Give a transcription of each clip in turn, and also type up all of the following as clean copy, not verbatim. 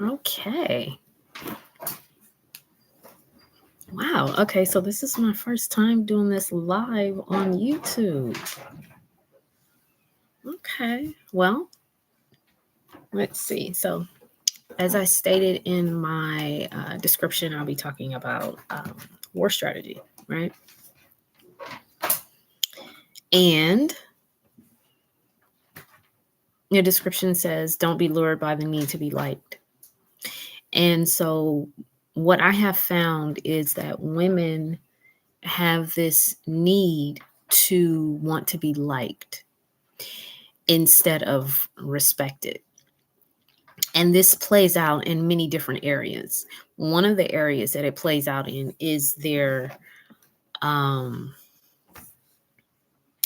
Okay. Wow. Okay. So this is my first time doing this live on YouTube. Okay. Well, let's see. So, as I stated in my description, I'll be talking about war strategy, right? And your description says, don't be lured by the need to be liked. And so, what I have found is that women have this need to want to be liked instead of respected. And this plays out in many different areas. One of the areas that it plays out in is um,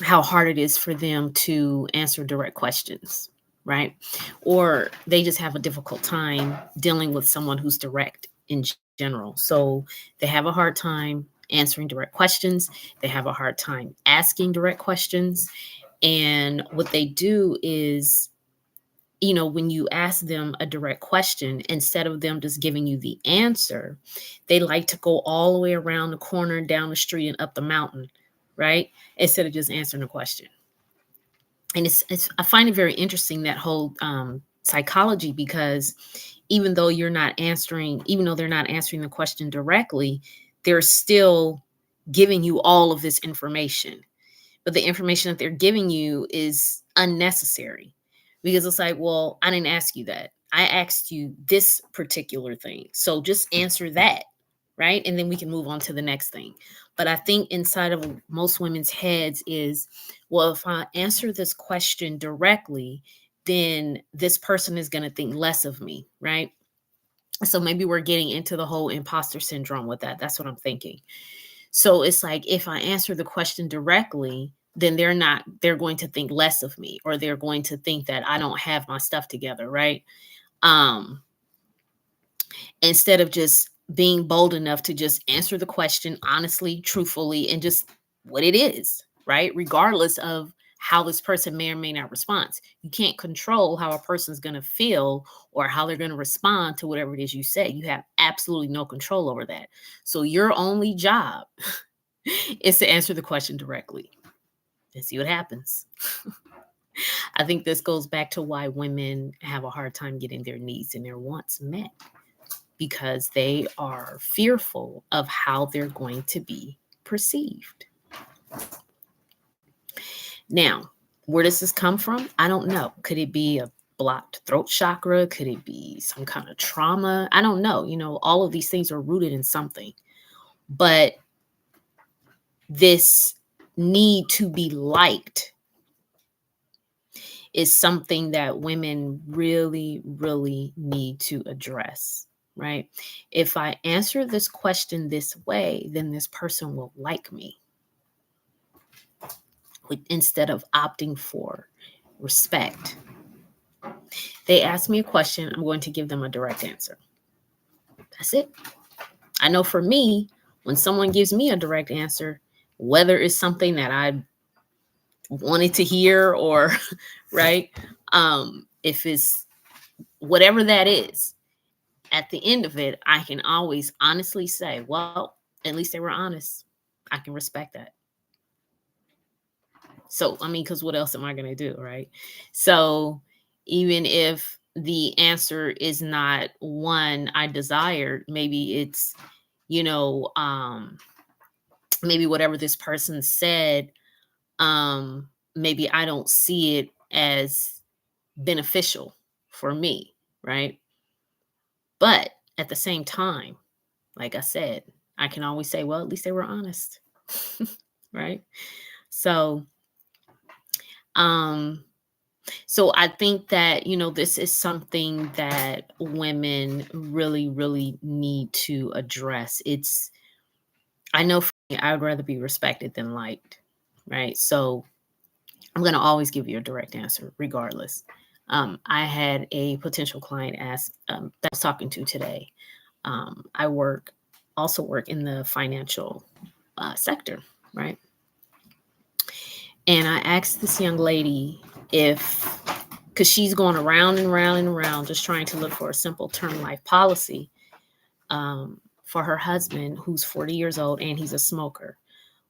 how hard it is for them to answer direct questions, right? Or they just have a difficult time dealing with someone who's direct in general. So they have a hard time answering direct questions. They have a hard time asking direct questions. And what they do is, when you ask them a direct question, instead of them just giving you the answer, they like to go all the way around the corner, down the street, and up the mountain, right? Instead of just answering the question. And it's I find it very interesting, that whole psychology, because even though they're not answering the question directly, they're still giving you all of this information. But the information that they're giving you is unnecessary, because it's like, well, I didn't ask you that. I asked you this particular thing. So just answer that, right? And then we can move on to the next thing. But I think inside of most women's heads is, well, if I answer this question directly, then this person is going to think less of me, right? So maybe we're getting into the whole imposter syndrome with that. That's what I'm thinking. So it's like, if I answer the question directly, then they're going to think less of me, or they're going to think that I don't have my stuff together, right? Um, Instead of just being bold enough to just answer the question honestly, truthfully, and just what it is, right? Regardless of how this person may or may not respond. You can't control how a person's going to feel or how they're going to respond to whatever it is you say. You have absolutely no control over that. So your only job is to answer the question directly and see what happens. I think this goes back to why women have a hard time getting their needs and their wants met, because they are fearful of how they're going to be perceived. Now, where does this come from? I don't know. Could it be a blocked throat chakra? Could it be some kind of trauma? I don't know. All of these things are rooted in something. But this need to be liked is something that women really, really need to address, right? If I answer this question this way, then this person will like me, instead of opting for respect. They ask me a question, I'm going to give them a direct answer. That's it. I know for me, when someone gives me a direct answer, whether it's something that I wanted to hear or right, if it's whatever that is, at the end of it, I can always honestly say, well, at least they were honest. I can respect that. So, because what else am I going to do, right? So, even if the answer is not one I desired, maybe it's, you know, um, maybe whatever this person said, maybe I don't see it as beneficial for me, right? But at the same time, like I said, I can always say, well, at least they were honest. Right? So, um, so I think that, this is something that women really, really need to address. I know for me, I would rather be respected than liked, right? So I'm going to always give you a direct answer regardless. I had a potential client ask, that I was talking to today. I also work in the financial sector, right? And I asked this young lady if because she's going around and around and around just trying to look for a simple term life policy for her husband, who's 40 years old and he's a smoker.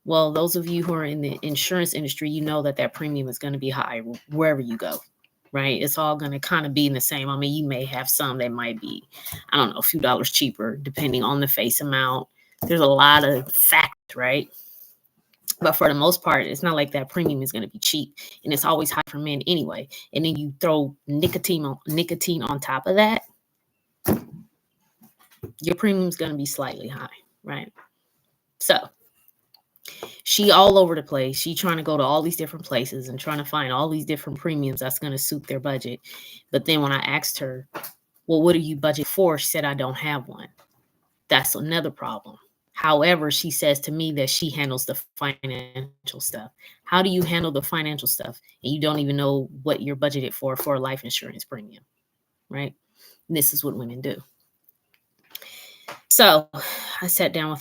Well, those of you who are in the insurance industry, you know that premium is going to be high wherever you go, right? It's all going to kind of be in the same. I mean, you may have some that might be, I don't know, a few dollars cheaper depending on the face amount. There's a lot of factors, right? But for the most part, it's not like that premium is going to be cheap, and it's always high for men anyway. And then you throw nicotine on top of that, your premium is going to be slightly high, right? So she all over the place. She trying to go to all these different places and trying to find all these different premiums that's going to suit their budget. But then when I asked her, well, what do you budget for? She said, I don't have one. That's another problem. However, she says to me that she handles the financial stuff. How do you handle the financial stuff and you don't even know what you're budgeted for a life insurance premium, right? And this is what women do. So I said to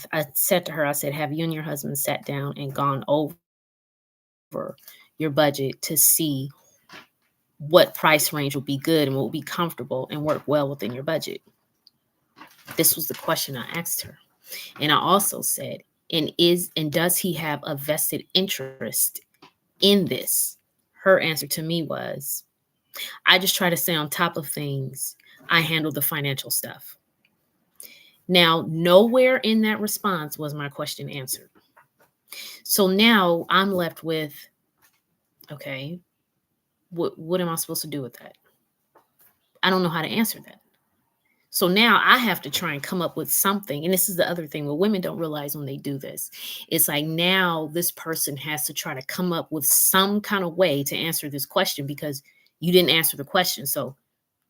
her, I said, have you and your husband sat down and gone over your budget to see what price range will be good and what will be comfortable and work well within your budget? This was the question I asked her. And I also said, and does he have a vested interest in this? Her answer to me was, I just try to stay on top of things. I handle the financial stuff. Now, nowhere in that response was my question answered. So now I'm left with, okay, what am I supposed to do with that? I don't know how to answer that. So now I have to try and come up with something. And this is the other thing, what women don't realize when they do this. It's like now this person has to try to come up with some kind of way to answer this question because you didn't answer the question. So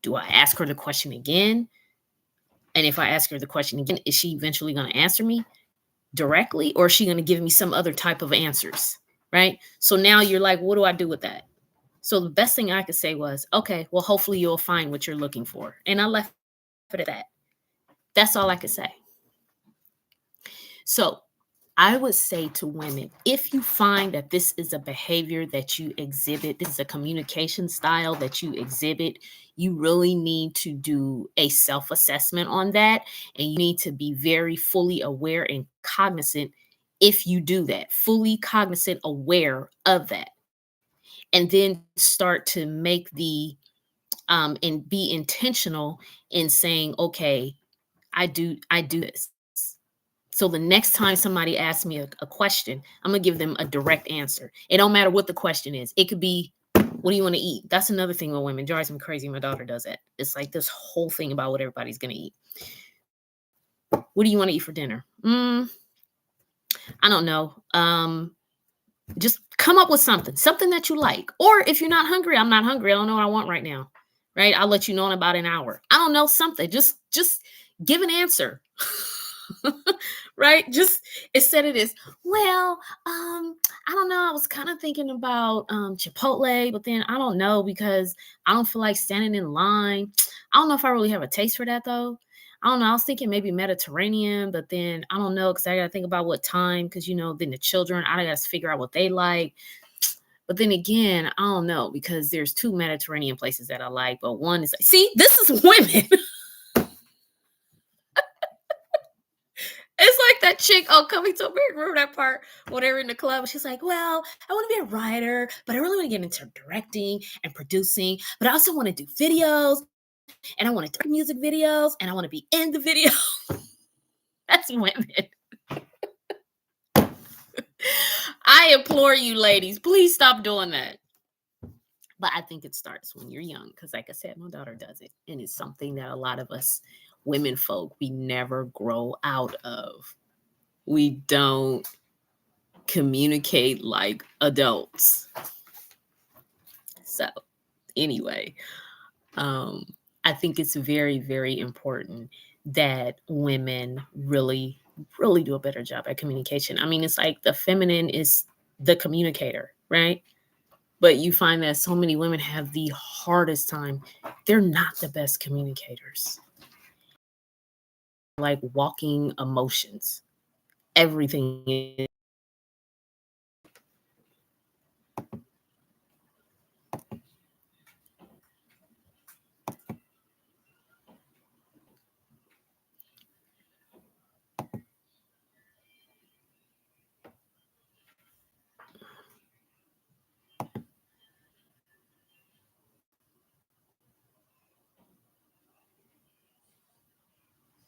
do I ask her the question again? And if I ask her the question again, is she eventually going to answer me directly, or is she going to give me some other type of answers, right? So now you're like, what do I do with that? So the best thing I could say was, okay, well, hopefully you'll find what you're looking for. And I left it at that. That's all I could say. So I would say to women, if you find that this is a behavior that you exhibit, this is a communication style that you exhibit, you really need to do a self-assessment on that. And you need to be very fully aware and cognizant if you do that, fully cognizant, aware of that. And then start to make and be intentional in saying, okay, I do this. So the next time somebody asks me a question, I'm going to give them a direct answer. It don't matter what the question is. It could be, what do you want to eat? That's another thing with women. It drives me crazy. My daughter does it. It's like this whole thing about what everybody's going to eat. What do you want to eat for dinner? I don't know. Just come up with something that you like. Or if you're not hungry, I'm not hungry. I don't know what I want right now. Right? I'll let you know in about an hour. I don't know, something. Just give an answer. Right? Just instead of this, well, I don't know. I was kind of thinking about Chipotle, but then I don't know because I don't feel like standing in line. I don't know if I really have a taste for that though. I don't know. I was thinking maybe Mediterranean, but then I don't know because I got to think about what time because, then the children, I got to figure out what they like. But then again, I don't know because there's 2 Mediterranean places that I like, but one is like, see, this is women. It's like that chick, Coming to America, remember that part when they were in the club? She's like, well, I want to be a writer, but I really want to get into directing and producing, but I also want to do videos, and I want to do music videos, and I want to be in the video. That's women. I implore you, ladies, please stop doing that. But I think it starts when you're young, because like I said, my daughter does it, and it's something that a lot of us women folk, we never grow out of. We don't communicate like adults. So anyway, I think it's very, very important that women really, really do a better job at communication. I mean, it's like the feminine is the communicator, right? But you find that so many women have the hardest time. They're not the best communicators. Like walking emotions. Everything